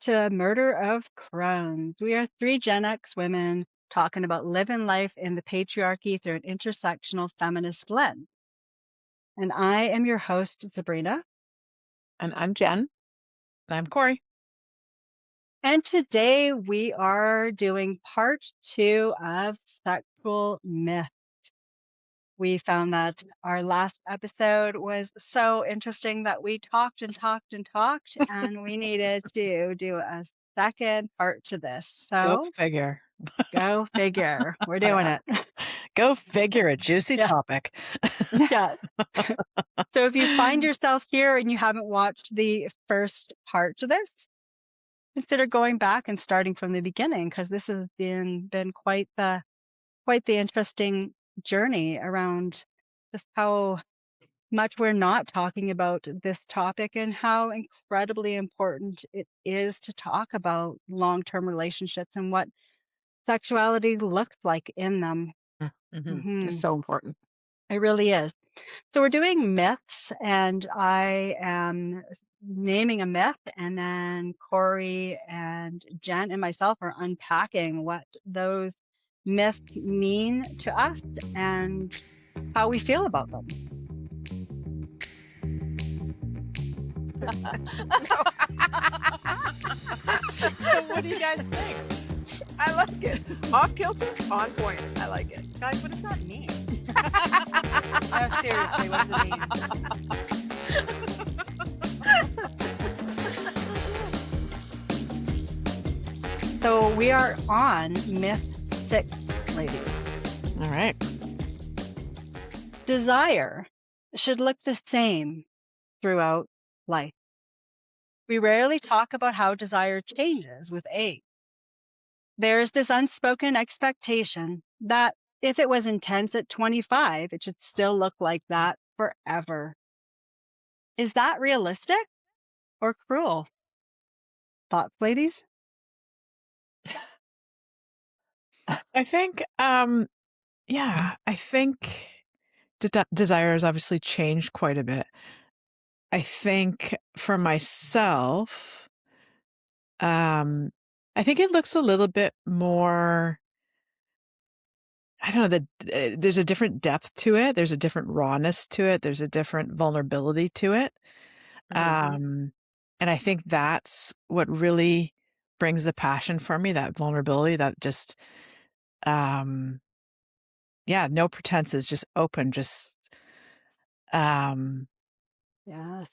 to Murder of Crones. We are three Gen X women talking about living life in the patriarchy through an intersectional feminist lens. And I am your host, Sabrina. And I'm Jen. And I'm Corey. And today we are doing part 2 of sexual myth. We found that our last episode was so interesting that we talked and talked and talked, and we needed to do a second part to this. Go So figure. go figure. We're doing it. Go figure. A juicy Yeah. topic. Yeah. So if you find yourself here and you haven't watched the first part to this, consider going back and starting from the beginning, because this has been quite the interesting journey around just how much we're not talking about this topic and how incredibly important it is to talk about long-term relationships and what sexuality looks like in them. Mm-hmm. It's so important. It really is. So we're doing myths, and I am naming a myth, and then Corey and Jen and myself are unpacking what those myths mean to us and how we feel about them. So what do you guys think? I like it. Off kilter, on point. I like it. Guys, what does that mean? No, seriously, what does it mean? So we are on myth 6, ladies. All right. Desire should look the same throughout life. We rarely talk about how desire changes with age. There's this unspoken expectation that if it was intense at 25, it should still look like that forever. Is that realistic or cruel? Thoughts, ladies? I think, I think desire has obviously changed quite a bit. I think for myself, I think it looks a little bit more, I don't know, there's a different depth to it. There's a different rawness to it. There's a different vulnerability to it. And I think that's what really brings the passion for me, that vulnerability, that just, no pretenses, just open, just, Yes.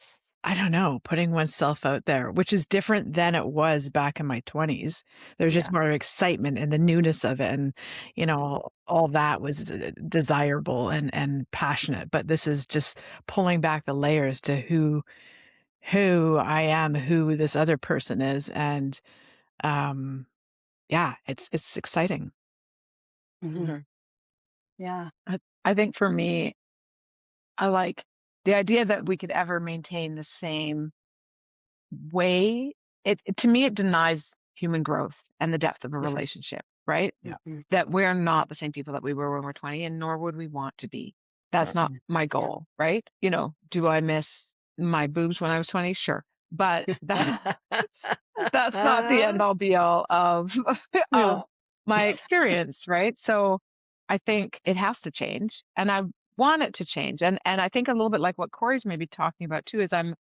I don't know, putting oneself out there, which is different than it was back in my 20s. There's just more excitement and the newness of it. And, all that was desirable and passionate. But this is just pulling back the layers to who I am, who this other person is. And, it's exciting. Mm-hmm. Yeah. I think for me, I like the idea that we could ever maintain the same way. To me, it denies human growth and the depth of a relationship, right? Yeah. That we're not the same people that we were when we're 20, and nor would we want to be. That's not my goal, right? Do I miss my boobs when I was 20? Sure. But that's not the end all be all of my experience, right? So I think it has to change, and I want it to change. And I think a little bit like what Corey's maybe talking about too is I'm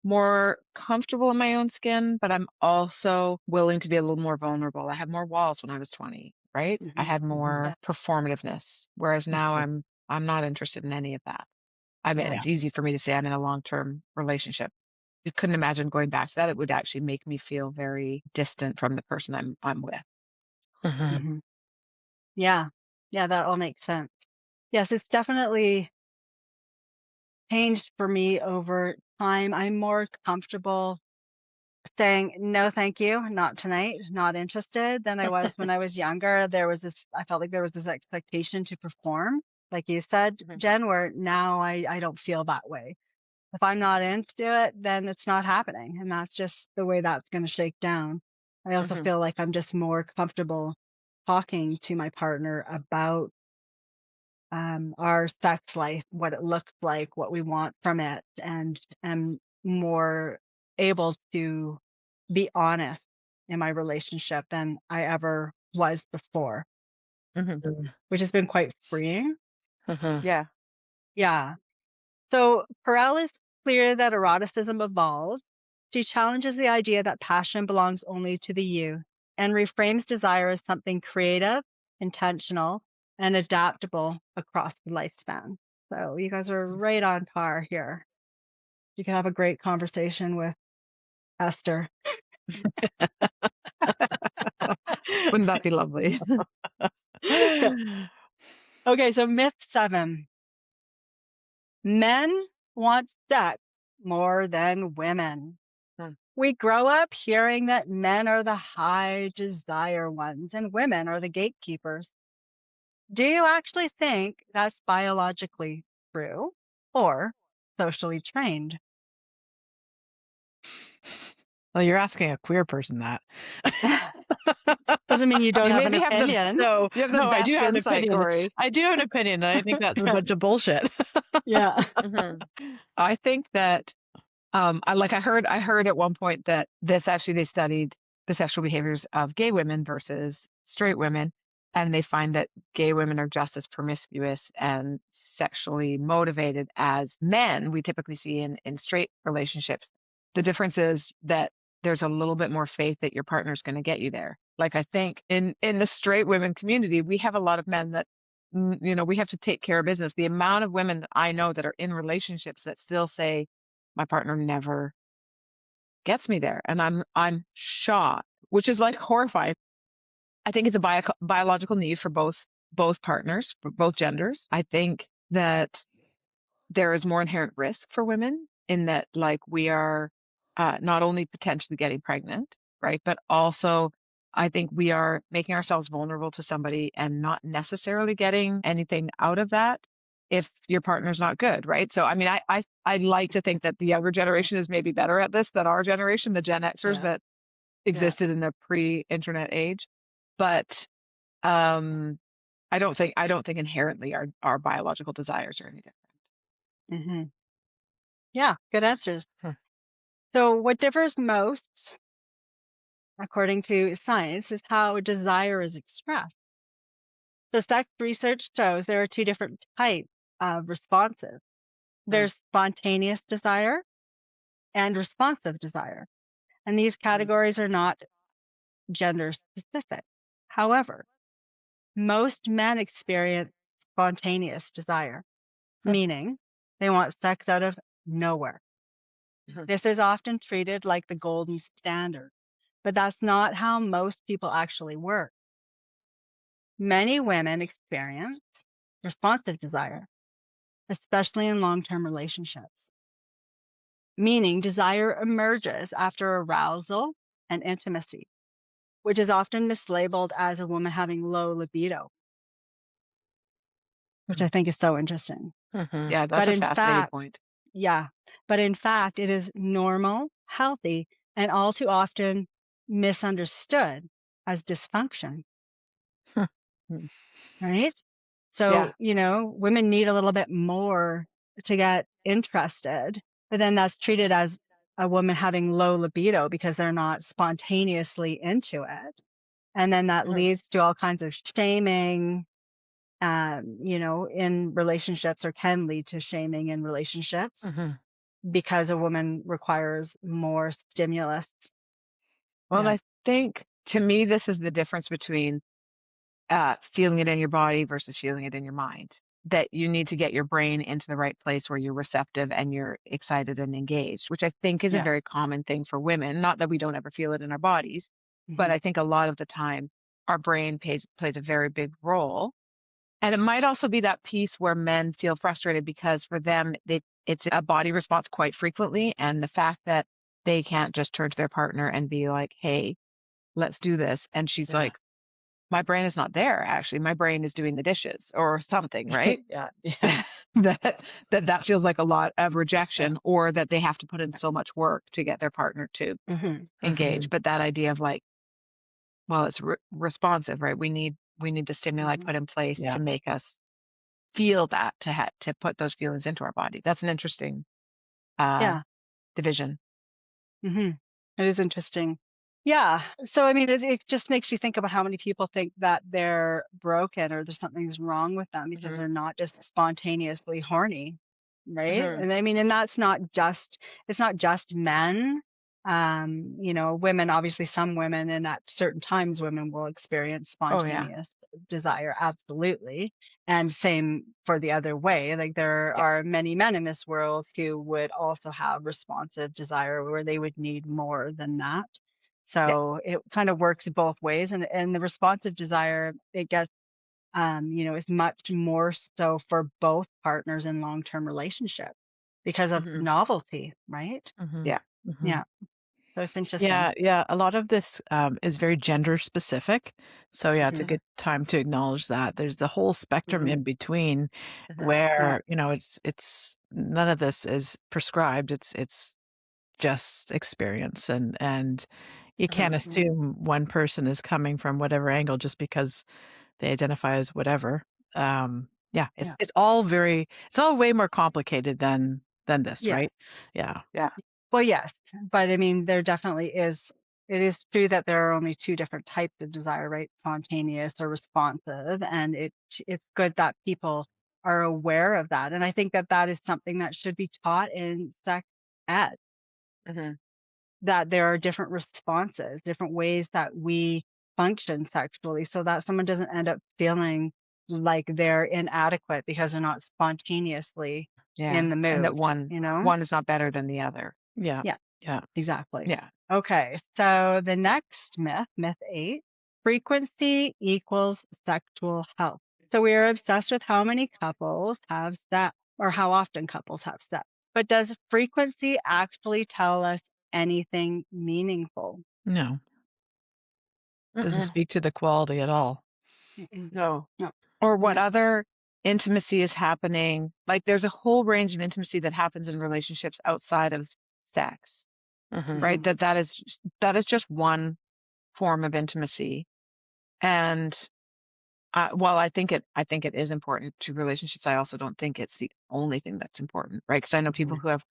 more comfortable in my own skin, but I'm also willing to be a little more vulnerable. I had more walls when I was 20, right? I had more performativeness, whereas now I'm not interested in any of that. I mean, it's easy for me to say I'm in a long-term relationship. You couldn't imagine going back to that. It would actually make me feel very distant from the person I'm with. Mm-hmm. Yeah, that all makes sense. Yes, it's definitely changed for me over time. I'm more comfortable saying, no, thank you, not tonight, not interested, than I was when I was younger. I felt like there was this expectation to perform, like you said, Jen, where now I don't feel that way. If I'm not into it, then it's not happening. And that's just the way that's going to shake down. I also feel like I'm just more comfortable talking to my partner about our sex life, what it looks like, what we want from it, and am more able to be honest in my relationship than I ever was before, which has been quite freeing. Yeah. Yeah. So Perel is clear that eroticism evolves. She challenges the idea that passion belongs only to the youth and reframes desire as something creative, intentional, and adaptable across the lifespan. So you guys are right on par here. You can have a great conversation with Esther. Wouldn't that be lovely? Okay, so myth 7. Men want sex more than women. Hmm. We grow up hearing that men are the high desire ones and women are the gatekeepers. Do you actually think that's biologically true or socially trained? Well, you're asking a queer person that. Doesn't mean you don't You have an maybe have the opinion. So, you have the no, I do best have an insight, opinion. Corey. I do have an opinion, and I think that's a bunch of bullshit. Yeah. I think that I heard at one point that this actually they studied the sexual behaviors of gay women versus straight women, and they find that gay women are just as promiscuous and sexually motivated as men we typically see in straight relationships. The difference is that there's a little bit more faith that your partner's going to get you there. Like I think in the straight women community, we have a lot of men that we have to take care of business. The amount of women that I know that are in relationships that still say my partner never gets me there, and I'm shocked, which is like horrifying. I think it's a biological need for both partners, for both genders. I think that there is more inherent risk for women in that, like, we are not only potentially getting pregnant, right, but also I think we are making ourselves vulnerable to somebody and not necessarily getting anything out of that if your partner's not good, right? So, I mean, I like to think that the younger generation is maybe better at this than our generation, the Gen Xers Yeah. that existed in the pre-internet age. But I don't think inherently our biological desires are any different. hmm Yeah, good answers. Huh. So what differs most, according to science, is how desire is expressed. So sex research shows there are two different types of responses. Mm, There's spontaneous desire and responsive desire. And these mm, categories are not gender specific. However, most men experience spontaneous desire, Huh. meaning they want sex out of nowhere. mhm, This is often treated like the golden standard, but that's not how most people actually work. Many women experience responsive desire, especially in long-term relationships, meaning desire emerges after arousal and intimacy, which is often mislabeled as a woman having low libido, which I think is so interesting. Yeah, that's But a in fascinating fact, point. yeah, but in fact, it is normal, healthy, and all too often misunderstood as dysfunction, Mm, right? So, yeah. women need a little bit more to get interested, but then that's treated as a woman having low libido because they're not spontaneously into it. And then that Mhm, leads to all kinds of shaming, in relationships, or can lead to shaming in relationships because a woman requires more stimulus. Well, Yeah. I think to me, this is the difference between feeling it in your body versus feeling it in your mind. That you need to get your brain into the right place where you're receptive and you're excited and engaged, which I think is a Yeah. very common thing for women. Not that we don't ever feel it in our bodies, but hmm I think a lot of the time our brain plays a very big role. And it might also be that piece where men feel frustrated because for them, it's a body response quite frequently. And the fact that they can't just turn to their partner and be like, hey, let's do this. And she's Yeah. like, my brain is not there, actually. My brain is doing the dishes or something, right? yeah. Yeah. That feels like a lot of Yeah. rejection, or that they have to put in so much work to get their partner to hmm engage. But that idea of like, well, it's responsive, right? We need the stimuli hmm put in place Yeah. to make us feel that, to put those feelings into our body. That's an interesting uh Yeah. division. hmm It is interesting. Yeah. So, I mean, it just makes you think about how many people think that they're broken or there's something's wrong with them because Mhm. they're not just spontaneously horny, right? Mhm. And I mean, and that's not just, it's not just men. Women, obviously some women and at certain times women will experience Oh, yeah. spontaneous desire, absolutely. And same for the other way. Like there Yeah. are many men in this world who would also have responsive desire where they would need more than that. Yeah. So it kind of works both ways. And the responsive desire, it gets, is much more so for both partners in long-term relationship because of Mhm. novelty, right? Mhm. Yeah. Mhm. Yeah. So it's interesting. Yeah, yeah, a lot of this, is very gender specific. So, yeah, it's a Mhm. good time to acknowledge that. There's the whole spectrum Hmm. in between Mhm. Yeah. where, it's none of this is prescribed. It's just experience and you can't Mhm. Hmm. assume one person is coming from whatever angle just because they identify as whatever. Yeah, Yeah. it's all way more complicated than this, Yes. right? Yeah. Yeah. Well, yes, but I mean, there definitely is. It is true that there are only two different types of desire, right? Spontaneous or responsive, and it's good that people are aware of that. And I think that that is something that should be taught in sex ed, Mhm. that there are different responses, different ways that we function sexually, so that someone doesn't end up feeling like they're inadequate because they're not spontaneously Yeah. in the And that mood, one you know? one is not better than the other. Yeah. Yeah. Yeah. Exactly. Yeah. Okay, so the next myth, myth 8, frequency equals sexual health. So we are obsessed with how many couples have sex or how often couples have sex. But does frequency actually tell us anything meaningful? No. Doesn't Mm-mm. speak to the quality at all. Mm-mm. No. No. Or what Yeah. other intimacy is happening. Like there's a whole range of intimacy that happens in relationships outside of sex, Mhm. right? Hmm. That is just one form of intimacy. And while I think it is important to relationships, I also don't think it's the only thing that's important, right? Because I know people Hmm. who have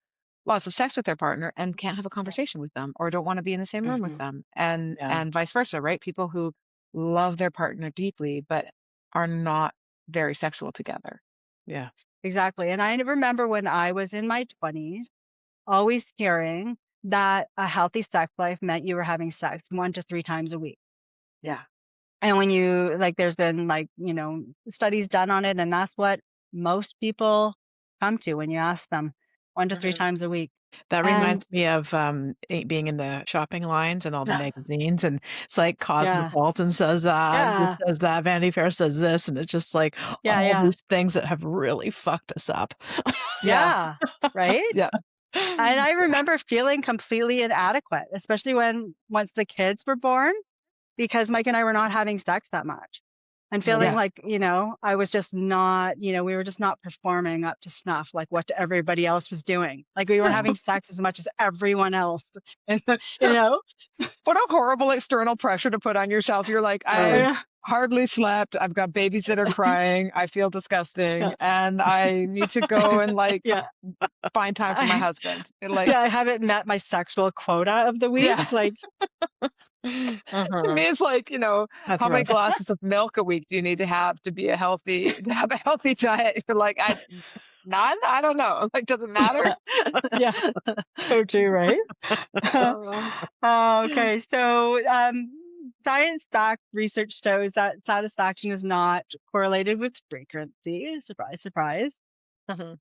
lots of sex with their partner and can't have a conversation with them or don't want to be in the same room with Hmm. them, and Yeah. and vice versa, right? People who love their partner deeply but are not very sexual together. Yeah. Exactly. And I remember when I was in my 20s, always hearing that a healthy sex life meant you were having sex 1 to 3 times a week. Yeah. And when you like, there's been like, studies done on it, and that's what most people come to when you ask them 1 to 3 Hmm. times a week. That And reminds me of, being in the shopping lines and all the magazines, and it's like yeah, Cosmopolitan says that, this yeah, says that, Vanity Fair says this, and it's just like yeah, all yeah, these things that have really fucked us up. Yeah. yeah, right? Yeah. And I remember feeling completely inadequate, especially when once the kids were born, because Mike and I were not having sex that much and feeling Mhm. Yeah. like, I was just not, we were just not performing up to snuff like what everybody else was doing. Like we weren't having sex as much as everyone else. And, you know, What a horrible external pressure to put on yourself. You're like, Totally. I've hardly slept. I've got babies that are crying. I feel disgusting. yeah, And I need to go and like yeah. find time for my I, husband. And like, yeah, I haven't met my sexual quota of the week. yeah. Like, To Uh-huh. me, it's like, That's how many rough. glasses of milk a week do you need to have to have a healthy diet? You're like, none? I don't know. Like, does it matter? yeah, so true, right? Uh, Okay, so science-backed research shows that satisfaction is not correlated with frequency. Surprise, surprise. mhm.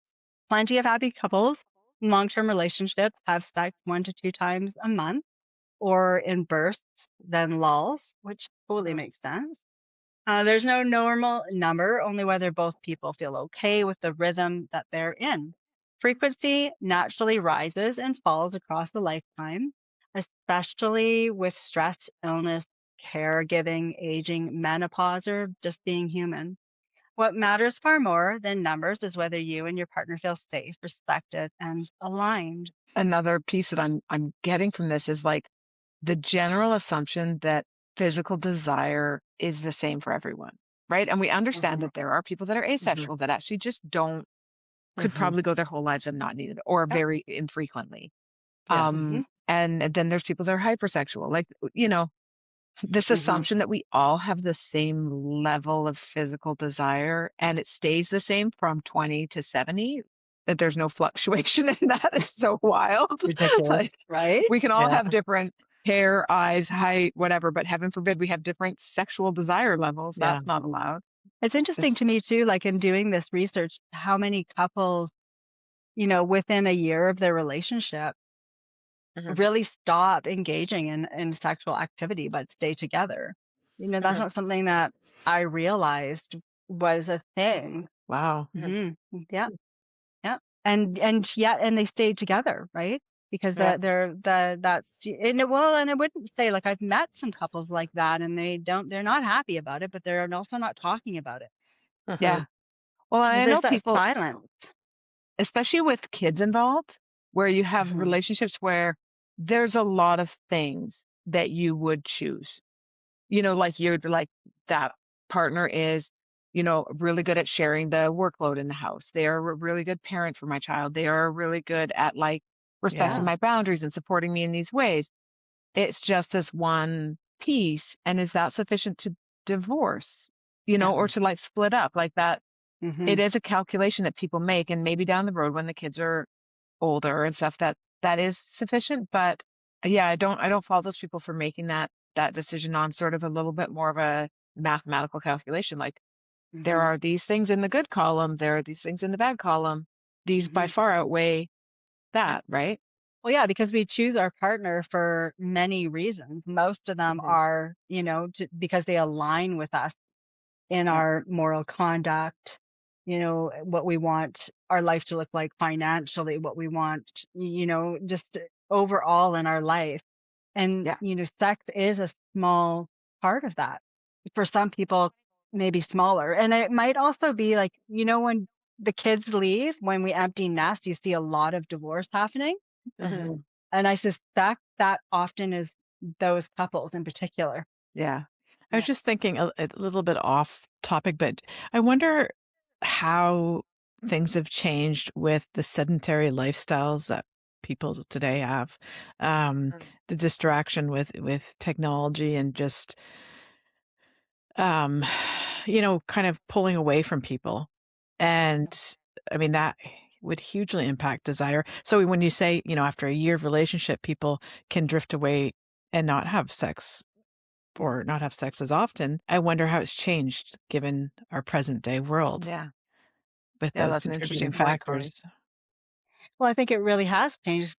Plenty of happy couples in long-term relationships have sex 1 to 2 times a month or in bursts, then lulls, which totally Mhm. makes sense. There's no normal number, only whether both people feel okay with the rhythm that they're in. Frequency naturally rises and falls across the lifetime, especially with stress, illness, caregiving, aging, menopause, or just being human. What matters far more than numbers is whether you and your partner feel safe, respected, and aligned. Another piece that I'm getting from this is like the general assumption that physical desire is the same for everyone, right? And we understand Hmm. that there are people that are Hmm. asexual that actually just don't could Hmm. probably go their whole lives and not need it or Yep. very infrequently. Yeah. And then there's people that are hypersexual. Like, this assumption that we all have the same level of physical desire and it stays the same from 20 to 70, that there's no fluctuation in that is so wild. Ridiculous. Like, Right? we can all Yeah. have different hair, eyes, height, whatever, but heaven forbid we have different sexual desire levels. Yeah. That's not allowed. It's interesting to me too, like in doing this research, how many couples, within a year of their relationship Mhm, really stop engaging in sexual activity but stay together. That's mhm, not something that I realized was a thing. Wow. mhm. Yeah, yeah. And they stayed together, right? Because Yeah. and I wouldn't say, like, I've met some couples like that and they're not happy about it, but they're also not talking about it. Yeah. Well, I There's know that people, silence. especially with kids involved, where you have Mhm. relationships where there's a lot of things that you would choose. Like you're like that partner is, really good at sharing the workload in the house. They are a really good parent for my child. They are really good at like respecting Yeah. Yeah. my boundaries and supporting me in these ways. It's just this one piece. And is that sufficient to divorce, Yeah. or to like split up like that? It Mhm. is a calculation that people make. And maybe down the road when the kids are older and stuff, that is sufficient. But yeah, I don't fault those people for making that decision on sort of a little bit more of a mathematical calculation. Like there Mhm. are these things in the good column, there are these things in the bad column. These by Mhm. far outweigh Yeah. that, right? Well, yeah, because we choose our partner for many reasons. Most of them Hmm. are, because they align with us in Yeah, our moral conduct, what we want our life to look like financially, what we want, just overall in our life. And, yeah, sex is a small part of that. For some people, maybe smaller. And it might also be like, when the kids leave, when we empty nest, you see a lot of divorce happening. hmm, Mhm. And I suspect that often is those couples in particular. yeah. I was Yeah. just thinking a little bit off topic, but I wonder how things have changed with the sedentary lifestyles that people today have. Um, Mm. the distraction with technology and just um, kind of pulling away from people. And I mean, that would hugely impact desire. So when you say, after a year of relationship, people can drift away and not have sex or not have sex as often, I wonder how it's changed given our present day world Yeah, with yeah, those that's an contributing interesting point, Corey. factors. Well, I think it really has changed.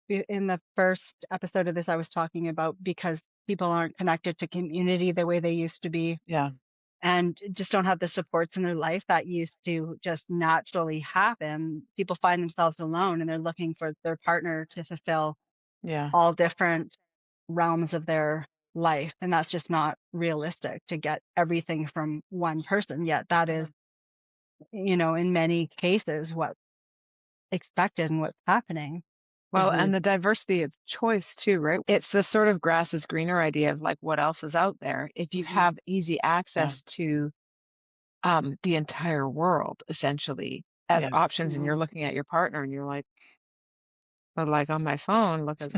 In the first episode of this, I was talking about because people aren't connected to community the way they used to be Yeah. and just don't have the supports in their life that used to just naturally happen. People find themselves alone and they're looking for their partner to fulfill Yeah. all different realms of their life. And that's just not realistic to get everything from one person. Yet that Mhm. is, in many cases what's expected and what's happening. Well, and the diversity of choice too, right? It's the sort of grass is greener idea of like what else is out there. If you Hmm. have easy Yeah. access to the entire world essentially as Yeah. options, and Hmm. you're looking at your partner and you're like, but like on my phone, look at,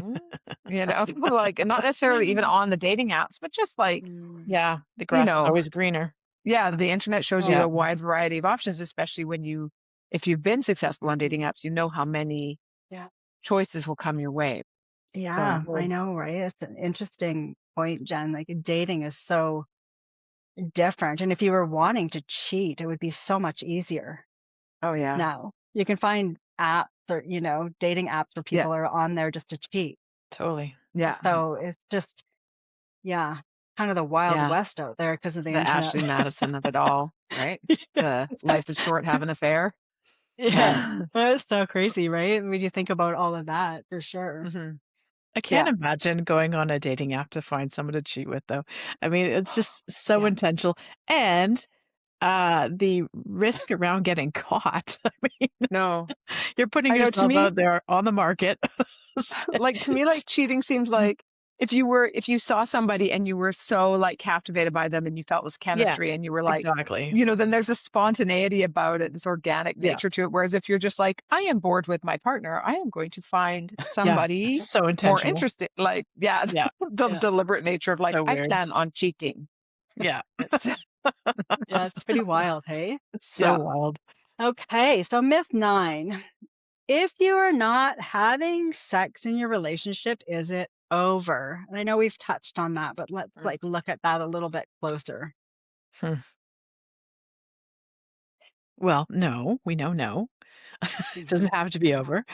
like, and not necessarily even on the dating apps, but just like, Mm. Yeah. The you grass is know, always greener. yeah, the internet shows you Yeah. Oh, a wide variety of options, especially if you've been successful on mhm. dating apps, you know how many Yeah. choices will come your way. Yeah, So, I know, right? It's an interesting point, Jen. Like dating is so different. And if you were wanting to cheat, it would be so much easier oh yeah, now. You can find apps or, dating apps where yeah, people are on there just to cheat. Totally. yeah, So it's just, yeah, kind of the Wild yeah. West out there because of the The internet. Ashley Madison of it all, right? The life is short, have an affair. Yeah, that's so crazy, right? When you think about all of that, for sure. Hmm. I can't Yeah, imagine going on a dating app to find someone to cheat with, though. I mean, it's just so Yeah. intentional. And the risk around getting caught. I mean, no, you're putting I know. To yourself me, out there on the market. So like to me, it's like cheating seems like if you saw somebody and you were so like captivated by them and you felt it was chemistry Yes, and you were like, exactly. then there's a spontaneity about it, this organic Yeah. nature to it. Whereas if you're just like, I am bored with my partner, I am going to find Yeah. somebody So more intentional. interesting. Like, yeah, Yeah. the Yeah. deliberate nature of like, So I weird. plan on cheating. Yeah. It's, Yeah, it's pretty wild, hey? It's so yeah. wild. Okay, so myth 9. If you are not having sex in your relationship, is it over? And I know we've touched on that, but let's Mm. like look at that a little bit closer. Hmm. Well, no, we know no. It Mhm. doesn't have to be over.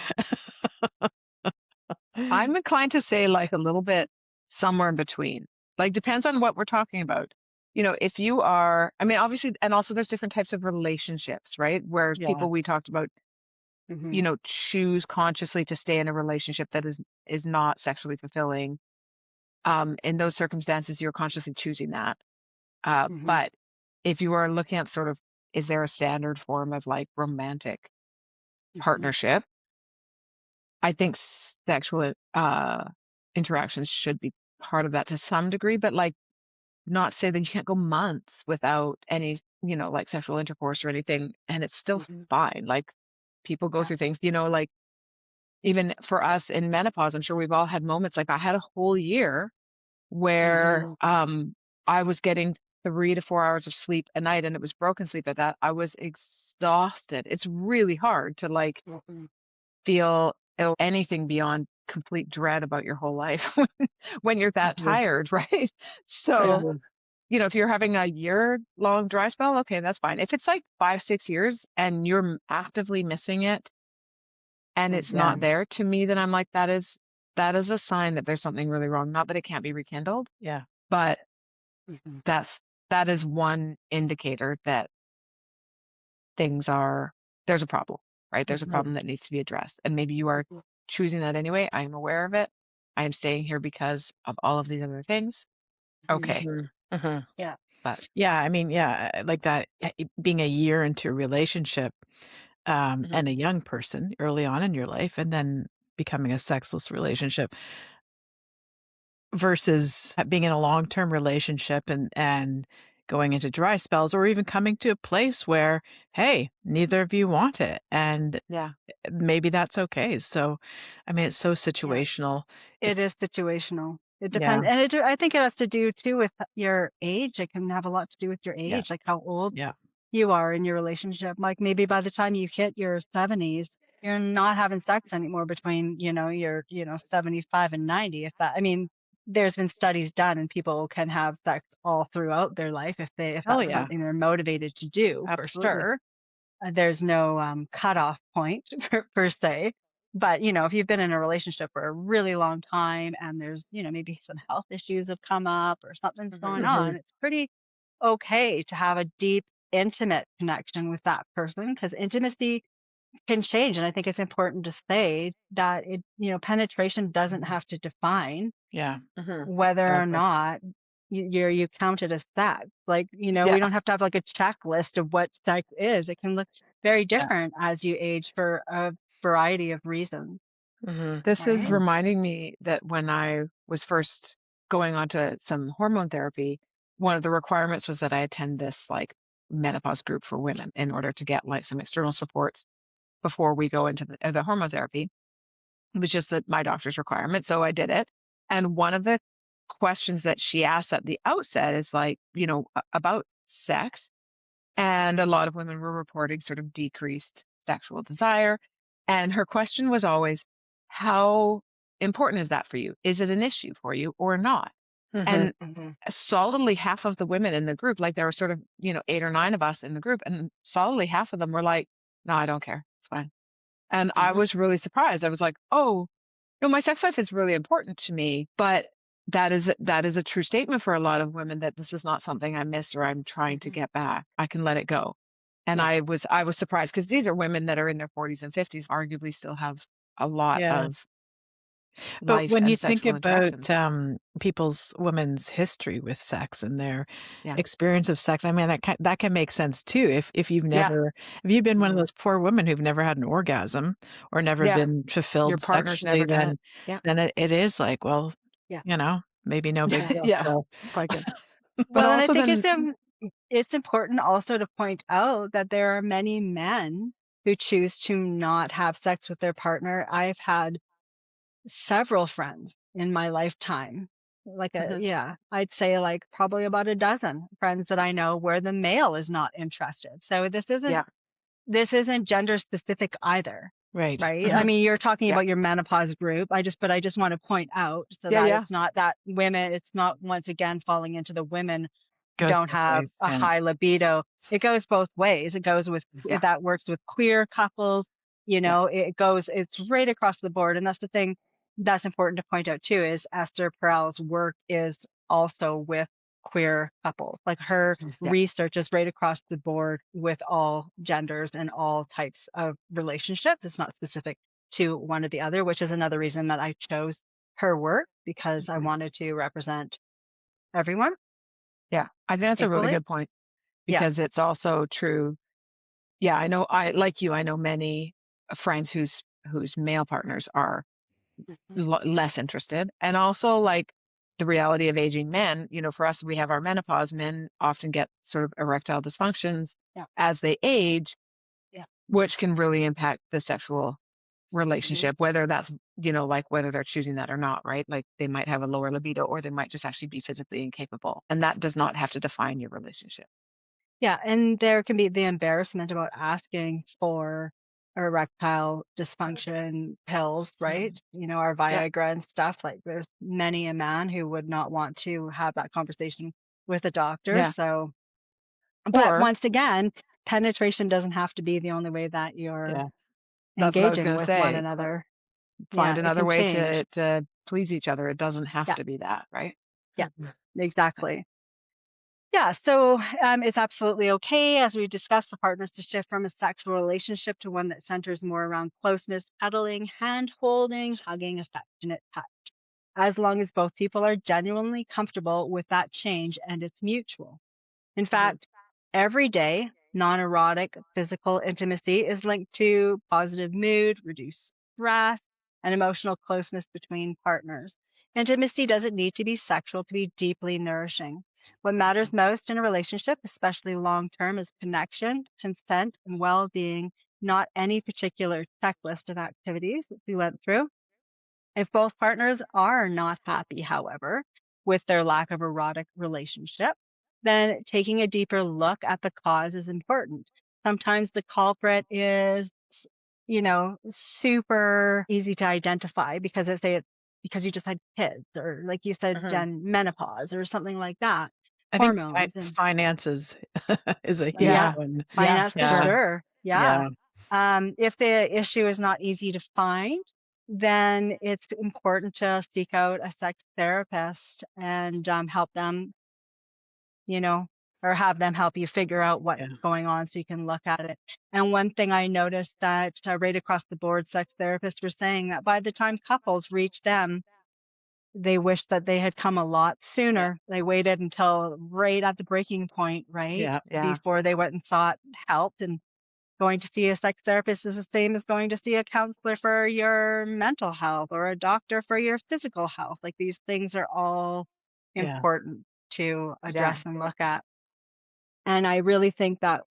I'm inclined to say like a little bit somewhere in between. Like depends on what we're talking about. If you are, I mean, obviously, and also there's different types of relationships, right? Whereas Yeah. people we talked about, Mhm. choose consciously to stay in a relationship that is not sexually fulfilling. In those circumstances, you're consciously choosing that. Mhm. But if you are looking at sort of, is there a standard form of like romantic Mhm. partnership? I think sexual interactions should be part of that to some degree, but like not say that you can't go months without any, like sexual intercourse or anything, and it's still Mhm. fine. Like people go Yeah. through things, like even for us in menopause, I'm sure we've all had moments like I had a whole year where Mhm. I was getting 3 to 4 hours of sleep a night and it was broken sleep at that. I was exhausted. It's really hard to like Mhm. feel anything beyond complete dread about your whole life when you're that Mhm. tired, right? Yeah. So, if you're having a year long dry spell, okay, that's fine. If it's like 5, 6 years and you're actively missing it and it's Yeah. not Mhm. there to me, then I'm like, that is a sign that there's something really wrong. Not that it can't be rekindled, Yeah. but Mhm. that is one indicator that things are there's a problem, right? There's a Mhm. problem that needs to be addressed. And maybe you are Mhm. choosing that anyway. I am aware of it. I am staying here because of all of these other things. Mhm. Okay. Mhm. Mhm. Yeah. But Yeah, I mean, yeah, like that, being a year into a relationship, mhm, and a young person early on in your life, and then becoming a sexless relationship versus being in a long-term relationship and going into dry spells, or even coming to a place where, hey, neither of you want it, and yeah. maybe that's okay. So, I mean, it's so Yeah. situational. It It is situational. It Yeah, depends, and I think it has to do too with your age. It can have a lot to do with your yeah, age, like how old yeah. you are in your relationship. Like maybe by the time you hit your 70s, you're not having sex anymore between, your, 75 and 90. If that, I mean, there's been studies done and people can have sex all throughout their life if Hell that's yeah, something they're motivated to do for absolutely. sure. There's no cutoff point per se. But, if you've been in a relationship for a really long time and there's, maybe some health issues have come up or something's Mhm, going on, Mhm. it's pretty okay to have a deep, intimate connection with that person because intimacy can change. And I think it's important to say that penetration doesn't have to define Yeah, mhm, whether or exactly. not you count it as sex. Like, Yeah. we don't have to have like a checklist of what sex is. It can look very yeah. different as you age for a variety of reasons, Mhm, This is right? mhm. reminding me that when I was first going on to some hormone therapy, one of the requirements was that I attend this like menopause group for women in order to get like some external supports before we go into the hormone therapy. It was just that my doctor's requirement, so I did it. And one of the questions that she asked at the outset is like, about sex. And a lot of women were reporting sort of decreased sexual desire. And her question was always, how important is that for you? Is it an issue for you or not? Mhm. And Hmm. solidly half of the women in the group, like there were sort of, 8 or 9 of us in the group, and solidly half of them were like, no, I don't care. It's fine. And I Hmm. was really surprised. I was like, oh, my sex life is really important to me, but that is a true statement for a lot of women that this is not something I miss or I'm trying to Hmm. get back. I can let it go. And Yeah. I was surprised because these are women that are in their 40s and 50s, arguably still have a lot Yeah. of But life when you and think sexual about, interactions. women's history with sex and their Yeah. experience of sex, I mean, that can make sense too. If you've Yeah. never if you've been one of Hmm. those poor women who've never had an orgasm or never Yeah. been Your fulfilled partner's sexually, never done then it. Yeah. then it is like, well, Yeah. Maybe no big deal. Yeah. So, Quite good. But Well, and I also think then, it's important also to point out that there are many men who choose to not have sex with their partner. I've had several friends in my lifetime, mhm, I'd say like probably about a dozen friends that I know where the male is not interested. So yeah. this isn't gender specific either, right. right? I Mhm, mean, you're talking yeah. about your menopause group. But I just want to point out so Yeah, that yeah. it's not that women, it's not once again falling into the women Goes don't both have ways. a Yeah. high libido. It goes both ways. It goes with, Yeah. that works with queer couples, Yeah. it's right across the board. And that's the thing that's important to point out too, is Esther Perel's work is also with queer couples. Like her Yeah. research is right across the board with all genders and all types of relationships. It's not specific to one or the other, which is another reason that I chose her work, because I Mhm. wanted to represent everyone Yeah. I think that's a really equally. good point Yeah. because it's also true. Yeah, like you, I know many friends whose male partners are Mhm. less interested. And also like the reality of aging men, for us, we have our menopause. Men often get sort of erectile dysfunctions Yeah. as they age, Yeah. which can really impact the sexual Mhm. relationship, whether that's, like whether they're choosing that or not, right? Like they might have a lower libido or they might just actually be physically incapable. And that does not have to define your relationship. Yeah, and there can be the embarrassment about asking for erectile dysfunction pills, right? Our Yeah. Viagra and stuff. Like there's many a man who would not want to have that conversation with a doctor. Yeah. So, but Or once again, penetration doesn't have to be the only way that you're Yeah. that's what I was engaging going to with one say. another. Find Yeah, it another can way change. to please each other. It doesn't have Yeah, to be that, right? yeah, exactly. Yeah, so it's absolutely okay, as we discussed, for partners to shift from a sexual relationship to one that centers more around closeness, cuddling, hand holding, hugging, affectionate touch, as long as both people are genuinely comfortable with that change and it's mutual. In Mhm. fact, every day, non erotic physical intimacy is linked to positive mood, reduced stress, and emotional closeness between partners. Intimacy doesn't need to be sexual to be deeply nourishing. What matters most in a relationship, especially long term, is connection, consent, and well being, not any particular checklist of activities that we went through. If both partners are not happy, however, with their lack of erotic relationship, then taking a deeper look at the cause is important. Sometimes the culprit is, super easy to identify because it's because you just had kids, or like you said, Mhm. Jen, menopause or something like that, I think hormones and finances is a huge yeah, Yeah. one. Yeah, finance for for Yeah. sure. sure. Yeah. Yeah. If the issue is not easy to find, then it's important to seek out a sex therapist and help them, you know, or have them help you figure out what's Yeah. going on so you can look at it. And one thing I noticed that right across the board, sex therapists were saying that by the time couples reach them, they wish that they had come a lot Yeah. sooner. They waited until right at the breaking point, right? Yeah. Yeah. Before they went and sought help. And going to see a sex therapist is the same as going to see a counselor for your mental health or a doctor for your physical health. Like these things are all Yeah. important to Yeah. address and look at. And I really think that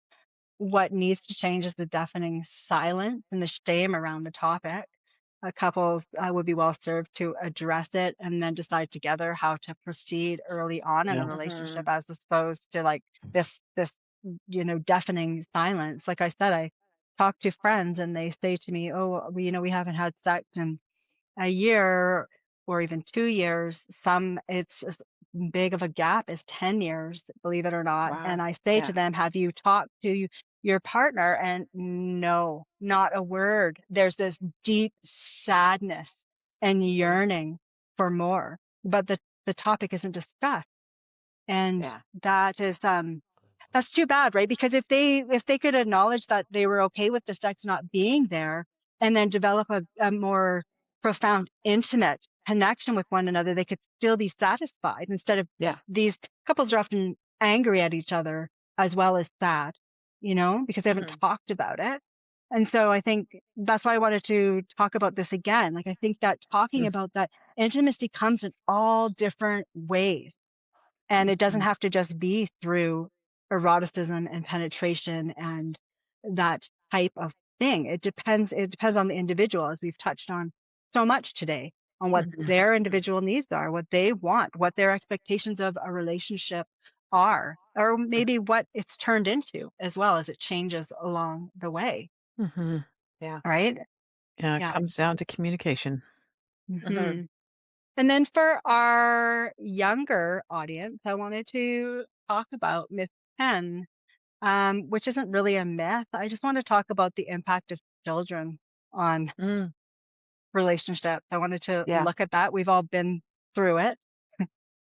what needs to change is the deafening silence and the shame around the topic. Couples would be well served to address it and then decide together how to proceed early on in a Yeah. relationship, Mhm. as opposed to like this deafening silence. Like I said, I talk to friends and they say to me, "Oh, we haven't had sex in a year or even 2 years." Some, it's as big of a gap as 10 years, believe it or not. Wow. And I say to Yeah. them, have you talked to your partner? And no, not a word. There's this deep sadness and Mhm. yearning for more, but the topic isn't discussed. And Yeah. that is, that's too bad, right? Because if they could acknowledge that they were okay with the sex not being there and then develop a more profound, intimate connection with one another, they could still be satisfied, instead of, Yeah. these couples are often angry at each other as well as sad, because they haven't Mhm. talked about it. And so I think that's why I wanted to talk about this again. Like, I think that talking Mm, about that intimacy comes in all different ways. And it doesn't mhm, have to just be through eroticism and penetration and that type of thing. It depends on the individual, as we've touched on so much today, on what mhm, their individual needs are, what they want, what their expectations of a relationship are, or maybe what it's turned into as well as it changes along the way. mhm. Yeah. Right? Yeah, it Yeah. comes down to communication. Hmm. hmm And then for our younger audience, I wanted to talk about myth 10, which isn't really a myth. I just want to talk about the impact of children on Mm, relationships. I wanted to yeah. look at that. We've all been through it.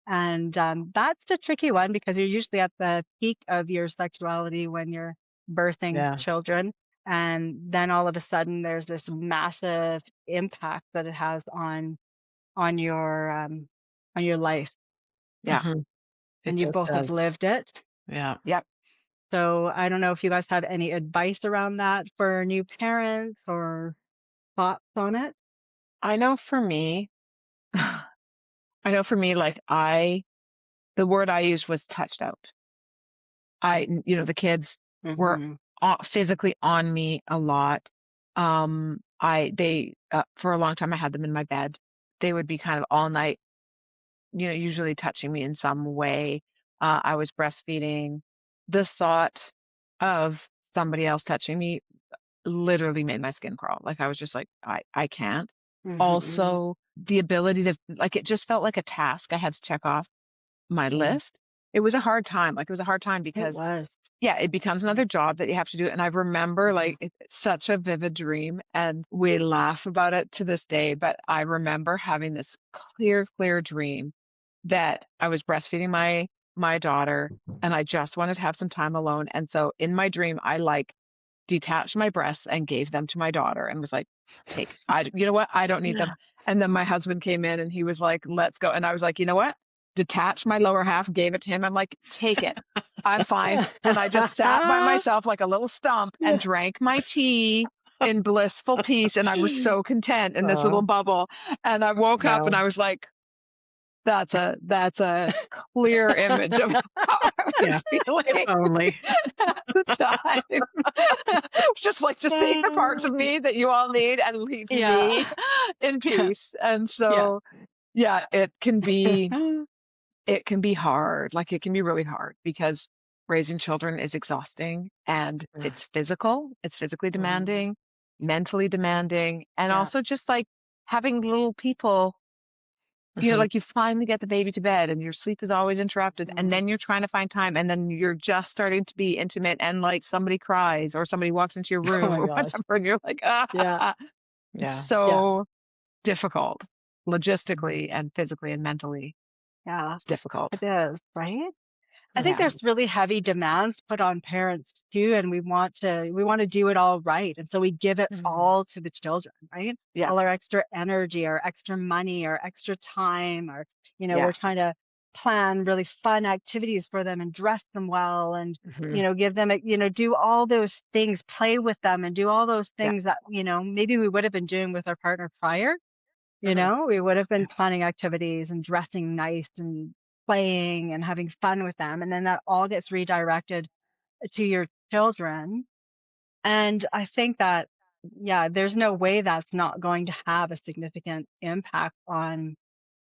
And that's a tricky one because you're usually at the peak of your sexuality when you're birthing Yeah. children. And then all of a sudden, there's this massive impact that it has on your life, Yeah. Mhm. It and you just both have does. lived it. Yeah. Yep. So I don't know if you guys had any advice around that for new parents or thoughts on it. I know for me, like the word I used was touched out. The kids were Mhm. physically on me a lot. For a long time, I had them in my bed. They would be kind of all night, usually touching me in some way. I was breastfeeding. The thought of somebody else touching me literally made my skin crawl. Like I was just like, I can't. Mhm. Also, the ability to like it just felt like a task I had to check off my Mhm. list. It was a hard time. Like it was a hard time It because was. yeah, it becomes another job that you have to do. And I remember Mhm. like it's such a vivid dream and we laugh about it to this day, but I remember having this clear dream that I was breastfeeding my daughter and I just wanted to have some time alone. And so in my dream, I like detached my breasts and gave them to my daughter and was like, you know what? I don't need them. Yeah. And then my husband came in and he was like, let's go. And I was like, you know what? Detached my lower half, gave it to him. I'm like, take it. I'm fine. And I just sat by myself like a little stump and drank my tea in blissful peace. And I was so content in this little Oh, ball. And I woke up and wow. I was like, that's a clear image of how I Yeah. was If feeling only. at the time. It's just like, just take the parts of me that you all need and leave me Yeah. in peace. And Yeah. so, yeah, it can be hard. Like it can be really hard because raising children is exhausting and Yeah. it's physically Mhm. demanding, mentally demanding, and Yeah. also just like having little people, Mhm. like you finally get the baby to bed and your sleep is always interrupted. And Mhm. then you're trying to find time and then you're just starting to be intimate and like somebody cries or somebody walks into your Oh room my or gosh. whatever. And you're like, Yeah. Yeah. Yeah. so difficult Mhm. logistically and physically and mentally. Yeah. It's difficult. It is, right? I think Yeah. Mhm. there's really heavy demands put on parents too, and we want to do it all right. And so we give it Mhm. all to the children, right? Yeah. All our extra energy, our extra money, our extra time, or Yeah. we're trying to plan really fun activities for them and dress them well and Mhm. give them do all those things, play with them and do all those Yeah. things that, maybe we would have been doing with our partner prior. Mhm. We would have Yeah. been planning activities and dressing nice and playing and having fun with them. And then that all gets redirected to your children. And I think that, yeah, there's no way that's not going to have a significant impact on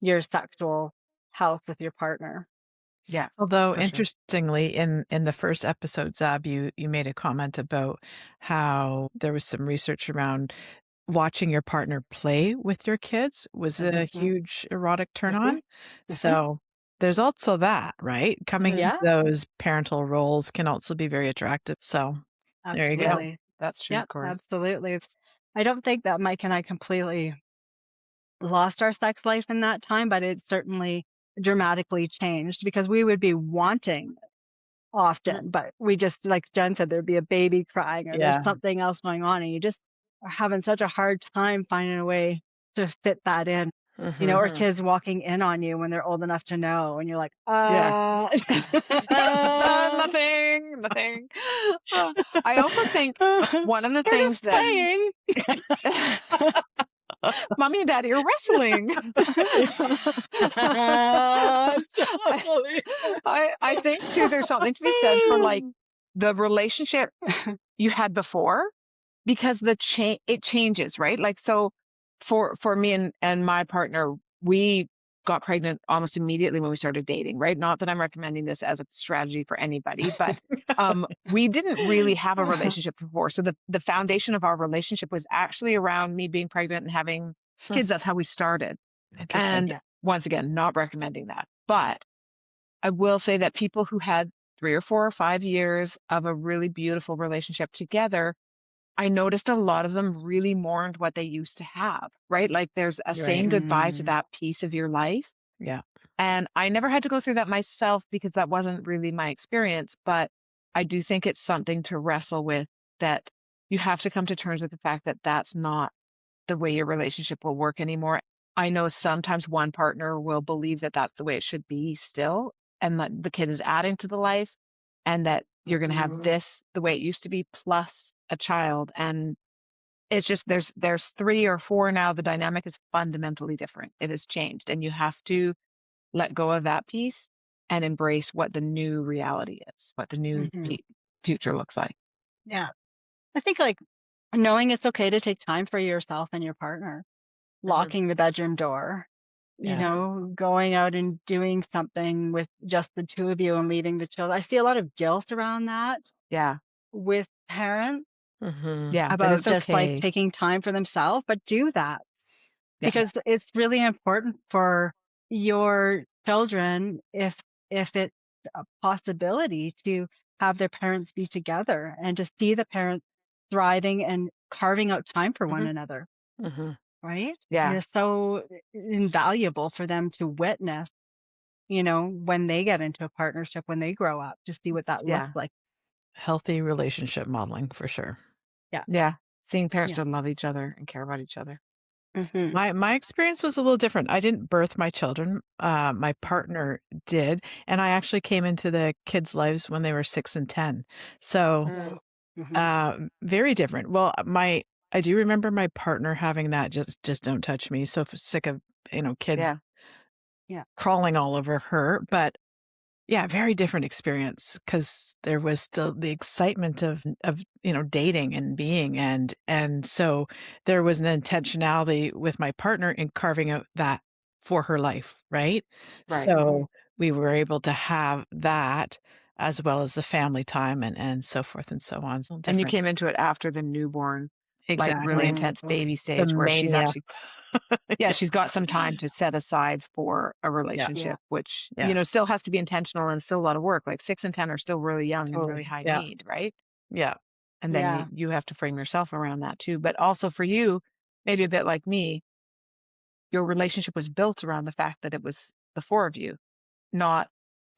your sexual health with your partner. Yeah. Although For sure. interestingly, in the first episode, Zab, you made a comment about how there was some research around watching your partner play with your kids was a Hmm huge erotic turn hmm on. hmm So there's also that, right? Coming Mhm. into Yeah, those parental roles can also be very attractive. So there you Yeah. go. absolutely. That's true, Yep, Corey. absolutely. I don't think that Mike and I completely lost our sex life in that time, but it certainly dramatically changed because we would be wanting Mhm. often, but we just, like Jen said, there'd be a baby crying or there's Yeah. something else going on, and you just are having such a hard time finding a way to fit that in. or Mhm. kids walking in on you when they're old enough to know, and you're like, Yeah. uh, Nothing, nothing. Uh, I also think one of the we're things just that playing. mommy and daddy are wrestling. I, Totally. I think too, there's something to be said for like the relationship you had before, because it changes, right? Like, so for me and my partner, we got pregnant almost immediately when we started dating, right? Not that I'm recommending this as a strategy for anybody, but we didn't really have a relationship before. So the foundation of our relationship was actually around me being pregnant and having kids. That's how we started. Interesting. And Yeah. once again, not recommending that. But I will say that people who had 3 or 4 or 5 years of a really beautiful relationship together, I noticed a lot of them really mourned what they used to have, right? Like there's a Right. saying goodbye to Mm, that piece of your life. Yeah. And I never had to go through that myself because that wasn't really my experience. But I do think it's something to wrestle with, that you have to come to terms with the fact that that's not the way your relationship will work anymore. I know sometimes one partner will believe that that's the way it should be still, and that the kid is adding to the life, and that you're going to have this the way it used to be plus a child. And it's just there's 3 or 4 now. The dynamic is fundamentally different. It has changed, and you have to let go of that piece and embrace what the new reality is, what the new mhm. future looks like. Yeah. I think like knowing it's okay to take time for yourself and your partner, Hmm. locking the bedroom door, Yeah. going out and doing something with just the two of you and leaving the children. I see a lot of guilt around that Yeah, with parents Mhm. yeah, but about it's just like okay. taking time for themselves, but do that Yeah. Yeah. because it's really important for your children if it's a possibility to have their parents be together and to see the parents thriving and carving out time for one Hmm. another, Mhm. right? It Yeah. is so invaluable for them to witness, when they get into a partnership, when they grow up, to see what It's that looks Yeah. like. healthy relationship modeling for sure. Yeah. Yeah. Seeing parents Yeah. that love each other and care about each other. Hmm. My experience was a little different. I didn't birth my children. My partner did, and I actually came into the kids' lives when they were 6 and 10. So, Mm. Hmm. very different. Well, my I do remember my partner having that just don't touch me. So sick of, kids Yeah. Yeah. crawling all over her, but yeah, very different experience because there was still the excitement of dating and being and so there was an intentionality with my partner in carving out that for her life, right? Right. Hmm. So we were able to have that as well as the family time and so forth and so on. It's a little And you different. came into it after the newborn, like really Exactly. intense Hmm. baby The stage where she's mania. actually, yeah, she's got some time to set aside for a Yeah. Yeah. relationship, which, Yeah. still has to be intentional and still a lot of work. Like 6 and 10 are still really young and really Totally. high Yeah. need, right? Yeah. And then you Yeah. you have to frame yourself around that too. But also for you, maybe a bit like me, your relationship was built around the fact that it was the four of you, not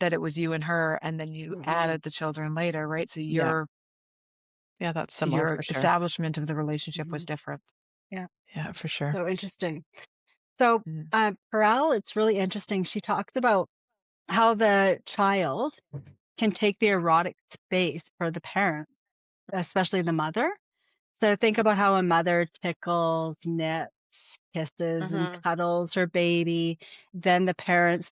that it was you and her and then you Hmm. added the children later, right? So Yeah. your Yeah, that's similar your for sure. establishment of the relationship was Hmm. different. Yeah. Yeah, for sure. So interesting. So, Mm. Pearl, it's really interesting. She talks about how the child can take the erotic space for the parent, especially the mother. So think about how a mother tickles, knits, kisses, and Mhm. cuddles her baby. Then the parents,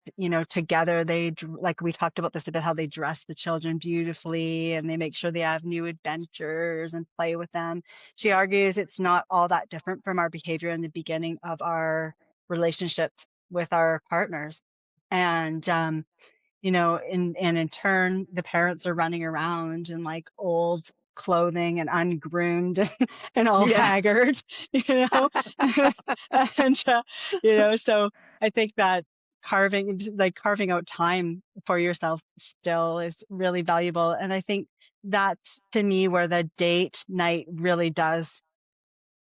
together, like we talked about this a bit, how they dress the children beautifully and they make sure they have new adventures and play with them. She argues it's not all that different from our behavior in the beginning of our relationships with our partners. And and in turn, the parents are running around in like old clothing and ungroomed and all Yeah. haggard, you know, and so I think that carving out time for yourself still is really valuable, and I think that's to me where the date night really does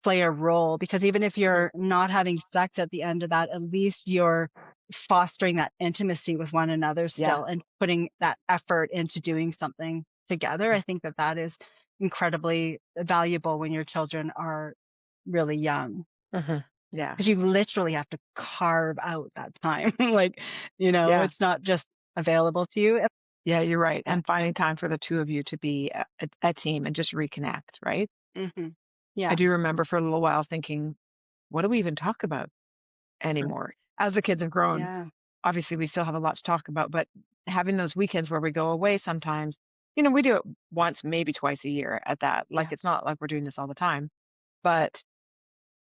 play a role because even if Mhm. you're not having sex at the end of that, at least you're fostering that intimacy with one another Yeah. still and putting that effort into doing something together. I think that that is incredibly valuable when your children are really young. Mhm. Yeah. because you literally have to carve out that time. Like, Yeah. it's not just available to you. Yeah, you're right. Yeah. And finding time for the two of you to be a team and just reconnect, right? Hmm. I Yeah. do remember for a little while thinking, what do we even talk about anymore? As the kids have grown, Yeah. obviously we still have a lot to talk about, but having those weekends where we go away sometimes, we do it once, maybe twice a year at that. Like Yeah. it's not like we're doing this all the time, but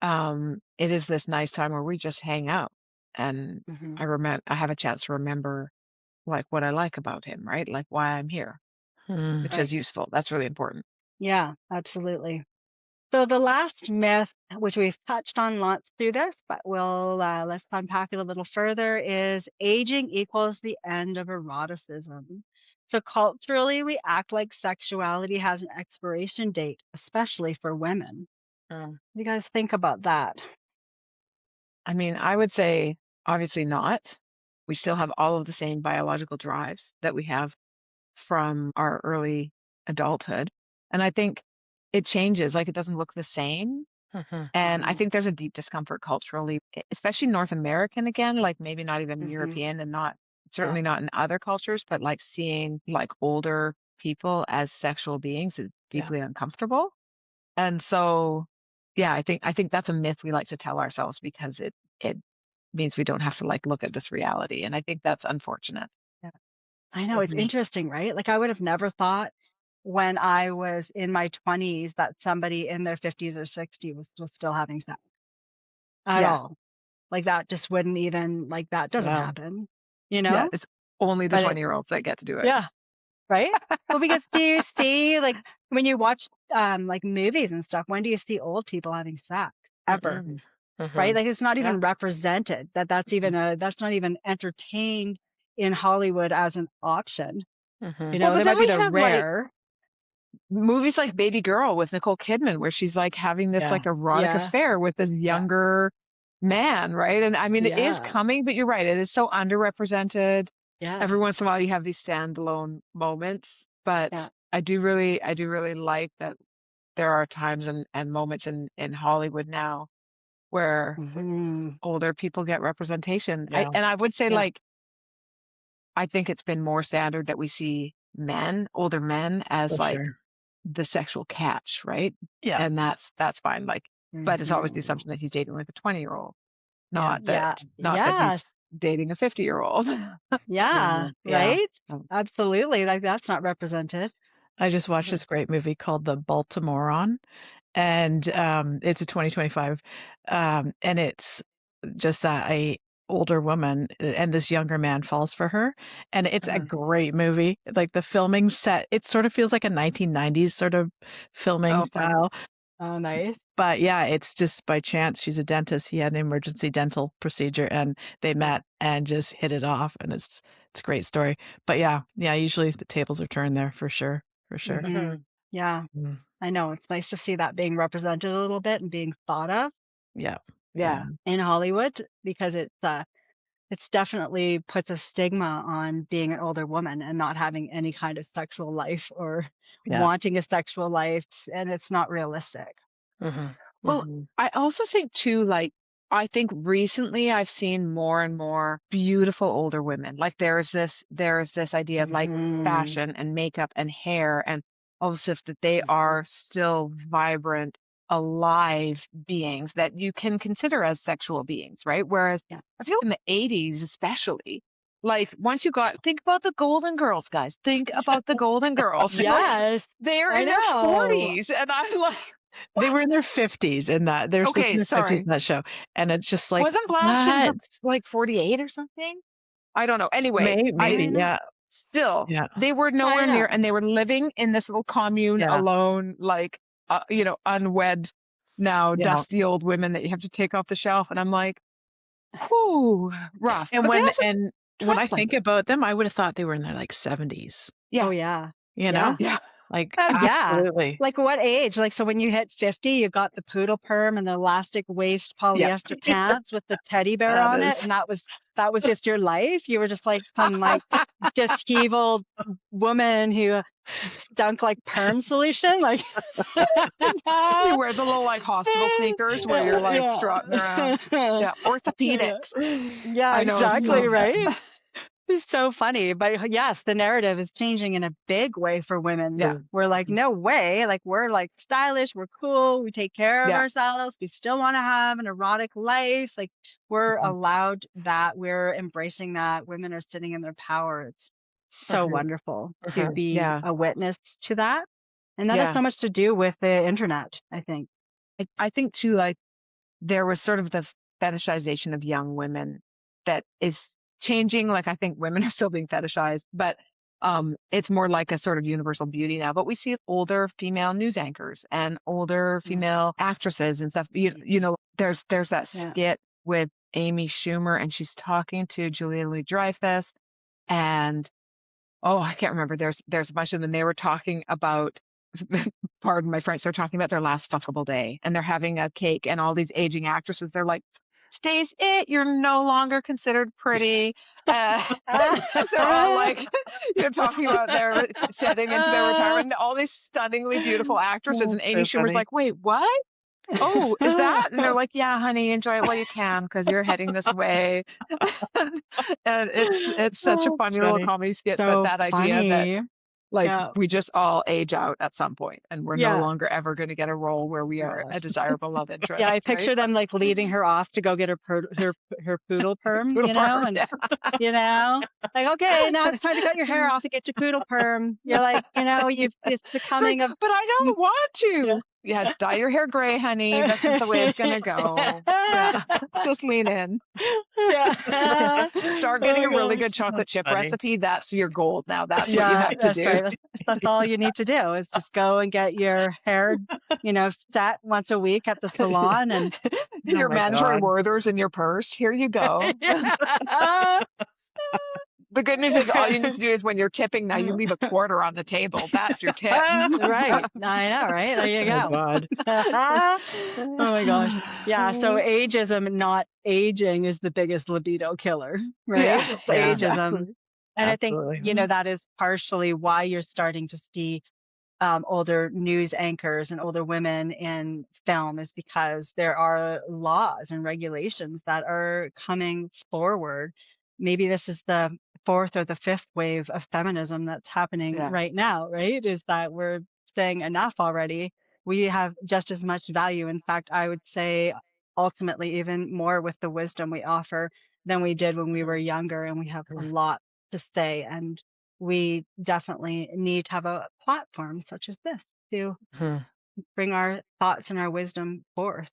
it is this nice time where we just hang out. And Hmm. I have a chance to remember like what I like about him, right? Like why I'm here, Mm. which Right. is useful. That's really important. Yeah, absolutely. So the last myth, which we've touched on lots through this, but let's unpack it a little further, is aging equals the end of eroticism. So culturally, we act like sexuality has an expiration date, especially for women. Mm. What do you guys think about that? I mean, I would say obviously not. We still have all of the same biological drives that we have from our early adulthood. And I think it changes, like it doesn't look the same. Mhm. And I Hmm. think there's a deep discomfort culturally, especially North American again, like maybe not even Hmm. European and not Yeah. certainly not in other cultures, but like seeing like older people as sexual beings is Yeah. deeply uncomfortable. And so, yeah, I think that's a myth we like to tell ourselves because it means we don't have to like look at this reality. And I think that's unfortunate. Yeah. I know it's Mhm. interesting, right? Like I would have never thought when I was in my 20s that somebody in their 50s or 60s was still having sex at Yeah. all. Like that just wouldn't even like that doesn't Wow. happen, Yeah. It's only the But it 20-year-olds that get to do it. yeah, right? Well, because do you see like when you watch like movies and stuff, when do you see old people having sex? Ever, Mm-mm. right? Mhm. Like it's not Yeah. even represented that's not even entertained in Hollywood as an option. Mhm. Well, but There then might be we the have like rare. movies like Baby Girl with Nicole Kidman, where she's like having this Yeah. like erotic Yeah, affair with this yeah, younger man, right? And I mean, it is yeah, coming, but you're right. It is so underrepresented. yeah, Every once in a while, you have these standalone moments, but yeah. I do really like that there are times and moments in Hollywood now where Hmm. older people get representation. Yeah. And I would say Yeah. like, I think it's been more standard that we see older men as For like sure. the sexual catch, right? Yeah. And that's fine. Like, but it's always the Hmm. assumption that he's dating like a 20-year-old, Yeah. Yeah. not that Yes. he's dating a 50-year-old. Yeah. Mhm. Yeah. Right. So, Absolutely. Like that's not represented. I just watched mhm. this great movie called The Baltimorean, and it's a 2025, and it's just that a older woman and this younger man falls for her, and it's a Uh, great movie. Like the filming set, it sort of feels like a 1990s sort of filming oh, fun. style. Oh, nice. But yeah, it's just by chance. She's a dentist. He had an emergency dental procedure, and they Yeah. met and just hit it off. And it's a great story. But yeah, usually the tables are turned there for sure, for sure. Hmm. Mhm. Yeah. Mm, I know. It's nice to see that being represented a little bit and being thought of yeah, yeah, Yeah. in Hollywood because it's definitely puts a stigma on being an older woman and not having any kind of sexual life or yeah. wanting a sexual life, and it's not realistic. Hmm. Well, Hmm. I also think too, like, I think recently I've seen more and more beautiful older women. Like there is this idea of like Hmm. fashion and makeup and hair and all the stuff that they Hmm. are still vibrant, alive beings that you can consider as sexual beings, right? Whereas Yeah. I feel in the 80s especially, like once you think about the Golden Girls, guys. Think about the Golden Girls. Like Yes, they're I in their know. 40s and I'm like, They were what? in their 50s in that. They were supposed to be Okay, in their 50s sorry. in that show. And it's just like, Wasn't Blanche in her what? like 48 or something? I don't know. Anyway, I Maybe. know. Yeah. still, Yeah. they were I nowhere near, know. and they were living in this little commune Yeah. alone, like, unwed, now Yeah. dusty old women that you have to take off the shelf. And I'm like, whew, rough. And But they when also and when dress I like think it. about them, I would have thought they were in their like 70s, Yeah. Oh, yeah. you know? Yeah. Yeah. Like, Oh yeah. absolutely. Like what age? Like, so when you hit 50, you got the poodle perm and the elastic waist Yeah. polyester pants with the teddy bear That on it. is. And that was just your life. You were just like some like disheveled woman who stunk like perm solution. Like, You wear the little like hospital sneakers where you're like strutting around. yeah. Yeah, orthopedics. Yeah, I know exactly, so right? bad. It's so funny. But yes, the narrative is changing in a big way for women. Yeah, We're like, no way. Like, we're like stylish, we're cool, we take care of yeah, ourselves, we still want to have an erotic life. Like, we're Mhm. allowed that, we're embracing that. Women are sitting in their power. It's so Mhm. wonderful to Mhm. be yeah, a witness to that. And that has yeah. so much to do with the internet, I think. I think too, like there was sort of the fetishization of young women that is changing. Like I think women are still being fetishized, but it's more like a sort of universal beauty now. But we see older female news anchors and older Mm. female actresses and stuff. You know, there's that Yeah. skit with Amy Schumer and she's talking to Julia Louis-Dreyfus and oh, I can't remember. There's a bunch of them. They were talking about, pardon my French, they're talking about their last fuckable day, and they're having a cake, and all these aging actresses, they're like, "Today's it. You're no longer considered pretty." Uh, they're all like, talking about their setting into their retirement. And all these stunningly beautiful actresses, and That's Amy so Schumer's funny. like, "Wait, what? Oh, is that?" And they're like, "Yeah, honey, enjoy it while you can because you're heading this way." And it's such a Oh, it's funny little funny. comedy skit, but So that idea that funny. like Yeah. we just all age out at some point and we're no Yeah. longer ever going to get a role where we are Gosh. a desirable love Yeah, I interest, right? picture them like leading her off to go get her poodle perm, Poodle perm, and yeah. you know, like, okay, now it's time to cut your hair off and get your poodle perm. You're like, it's the It's like, coming of but I don't want yeah. to. Yeah, dye your hair gray, honey. This is the way it's gonna go. Yeah, just lean in. Yeah. Start Oh getting my a really gosh. good chocolate That's chip funny. recipe. That's your goal now. That's what you Yeah, have to that's do. right. That's all you need to do is just go and get your hair, set once a week at the salon and oh Your my mandatory God. Werthers in your purse. Here you go. Yeah. The good news is all you need to do is when you're tipping now, you leave a quarter on the table. That's your tip. Right. I know, right? There you Oh go. God. Oh my gosh. Yeah. So ageism, not aging, is the biggest libido killer, right? Yeah, It's Yeah, ageism. exactly. And I think, absolutely. that is partially why you're starting to see older news anchors and older women in film is because there are laws and regulations that are coming forward. Maybe this is the fourth or the fifth wave of feminism that's happening Yeah. right now, right? Is that we're saying enough already. We have just as much value. In fact, I would say ultimately even more with the wisdom we offer than we did when we were younger, and we have a lot to say. And we definitely need to have a platform such as this to Mhm. bring our thoughts and our wisdom forth.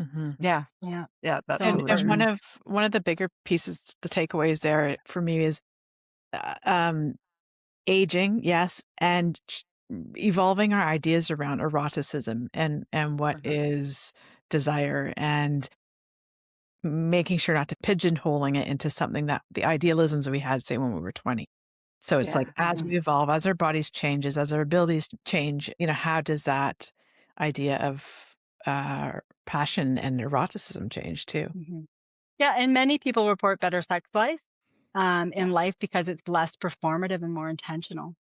Mhm. Yeah. Yeah, Yeah. That's so And true. one of the bigger pieces, the takeaways there for me is uh, um, aging, yes, and evolving our ideas around eroticism and what is desire, and making sure not to pigeonholing it into something that the idealisms we had, say, when we were 20. So it's yeah, like as we evolve, as our bodies changes, as our abilities change, how does that idea of passion and eroticism change too? hmm yeah. And many people report better sex lives Yeah. in life because it's less performative and more intentional,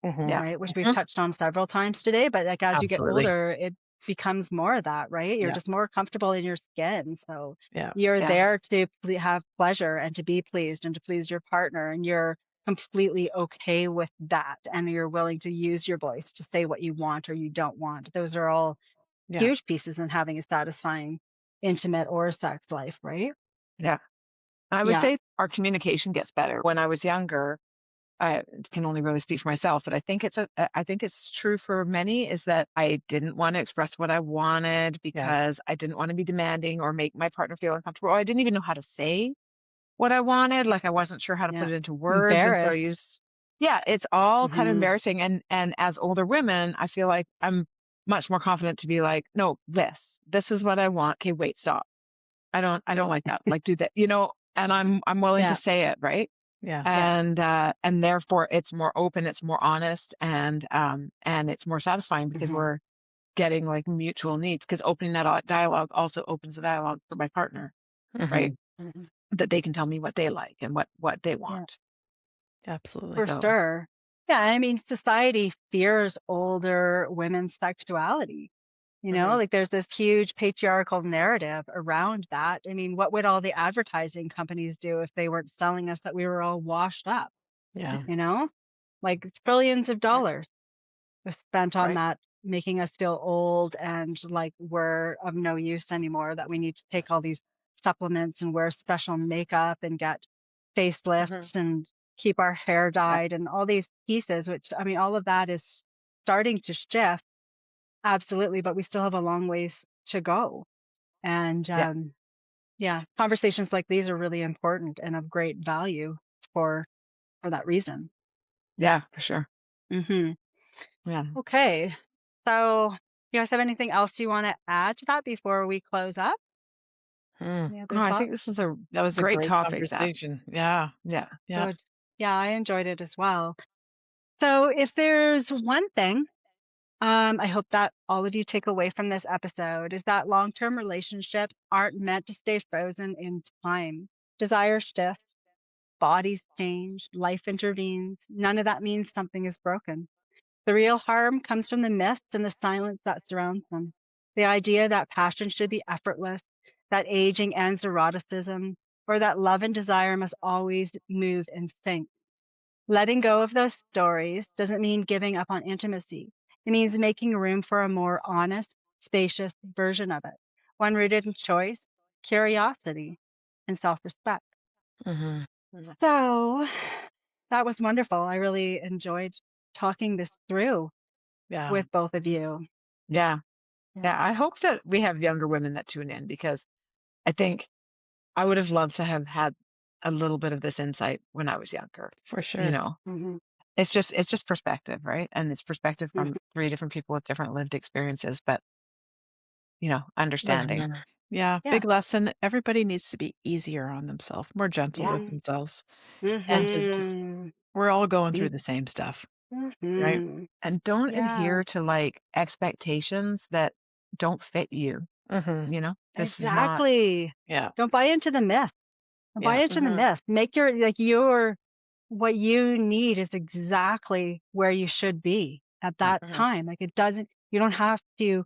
Hmm. Yeah. right? Which we've Hmm. touched on several times today. But like as you get Absolutely. older, it becomes more of that, right? You're Yeah. just more comfortable in your skin. So Yeah. you're Yeah. there to have pleasure and to be pleased and to please your partner. And you're completely okay with that. And you're willing to use your voice to say what you want or you don't want. Those are all Yeah. huge pieces in having a satisfying, intimate or sex life, right? Yeah. I would Yeah. say our communication gets better. When I was younger, I can only really speak for myself, but I think it's true for many is that I didn't want to express what I wanted Yeah. because I didn't want to be demanding or make my partner feel uncomfortable. I didn't even know how to say what I wanted. Like I wasn't sure how to put Yeah. it into words. And so I Embarrassed. used, yeah, it's all kind of Hmm embarrassing. And as older women, I feel like I'm much more confident to be like, no, this is what I want. Okay, wait, stop. I don't like that. Like do that, and I'm willing to Yeah. say it, right? Yeah. and therefore it's more open, it's more honest, and it's more satisfying because Mhm. we're getting like mutual needs. Because opening that dialogue also opens the dialogue for my partner, right? Mhm. Mhm. That they can tell me what they like and what they Yeah, want. Absolutely. for So sure. Yeah, I mean, society fears older women's sexuality. mhm. Like there's this huge patriarchal narrative around that. I mean, what would all the advertising companies do if they weren't selling us that we were all washed up? Yeah. You know, like trillions of Right, dollars was spent on right, that, making us feel old and like we're of no use anymore, that we need to take all these supplements and wear special makeup and get mhm. facelifts and keep our hair Yeah, dyed and all these pieces, which I mean, all of that is starting to shift. Absolutely. But we still have a long ways to go. And yeah, yeah, conversations like these are really important and of great value for for that reason. yeah, for sure. Hmm. Yeah. Okay. So, you guys have anything else you want to add to that before we close up? Hmm. Any No, other I think thoughts? this is a That was a great great topic, Zach. conversation. Yeah. Yeah. Yeah. Good. Yeah, I enjoyed it as well. So, if there's one thing, I hope that all of you take away from this episode is that long-term relationships aren't meant to stay frozen in time. Desires shift, bodies change, life intervenes. None of that means something is broken. The real harm comes from the myths and the silence that surrounds them. The idea that passion should be effortless, that aging ends eroticism, or that love and desire must always move in sync. Letting go of those stories doesn't mean giving up on intimacy. It means making room for a more honest, spacious version of it, one rooted in choice, curiosity, and self respect. Hmm. Mhm. So that was wonderful. I really enjoyed talking this through Yeah. with both of you. Yeah. Yeah. Yeah. I hope that we have younger women that tune in because I think I would have loved to have had a little bit of this insight when I was younger. For You sure. know, Hmm. it's just perspective, right? And it's perspective Hmm. from three different people with different lived experiences, but But understanding. Hmm. yeah, Yeah. big lesson. Everybody needs to be easier on themselves, more gentle Yeah. with Mhm. themselves. And And just, just Hmm. we're all going through be the same stuff. right. Hmm. And don't Yeah. adhere to like expectations that don't fit you. Hmm. This is not. Exactly. Yeah. Don't buy into the myth. Don't buy Yeah. into the Mhm. myth. Make your what you need is exactly where you should be at Yeah. that Mhm. time. Like it doesn't, you don't have to,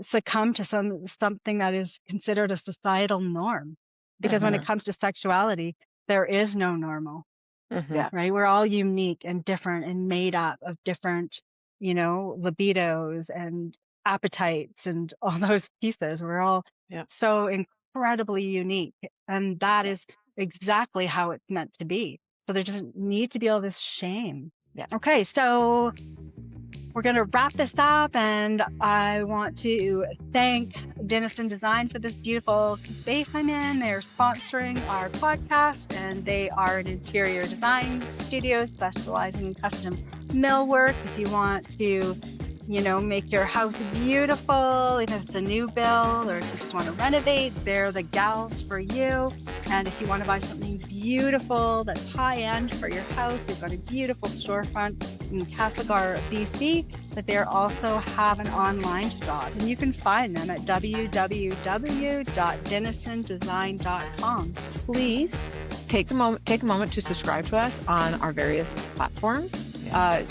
succumb to something that is considered a societal norm. Because when it Mhm. comes to sexuality, there is no normal. Hmm. Yeah. Right? We're all unique and different and made up of different, libidos and appetites and all those pieces. We're all Yeah. so incredibly unique. And that Yeah. is exactly how it's meant to be. So there doesn't need to be all this shame. Yeah. Okay, so we're going to wrap this up, and I want to thank Denison Design for this beautiful space I'm in. They're sponsoring our podcast, and they are an interior design studio specializing in custom millwork. If you want to, make your house beautiful, if it's a new build or if you just want to renovate, they're the gals for you. And if you want to buy something beautiful that's high end for your house, they've got a beautiful storefront in Castlegar, BC, but they also have an online shop, and you can find them at www.denisondesign.com. Please take a moment to subscribe to us on our various platforms.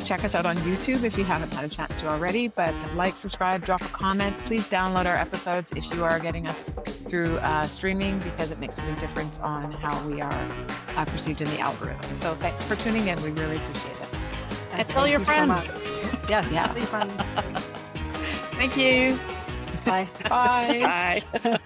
Check us out on YouTube if you haven't had a chance to already, but like, subscribe, drop a comment. Please download our episodes if you are getting us through streaming, because it makes a big difference on how we are perceived in the algorithm. So thanks for tuning in. We really appreciate it. And tell your Thank you so friends. much. Yes, Yeah. tell your friends. Thank you. Bye. Bye. Bye.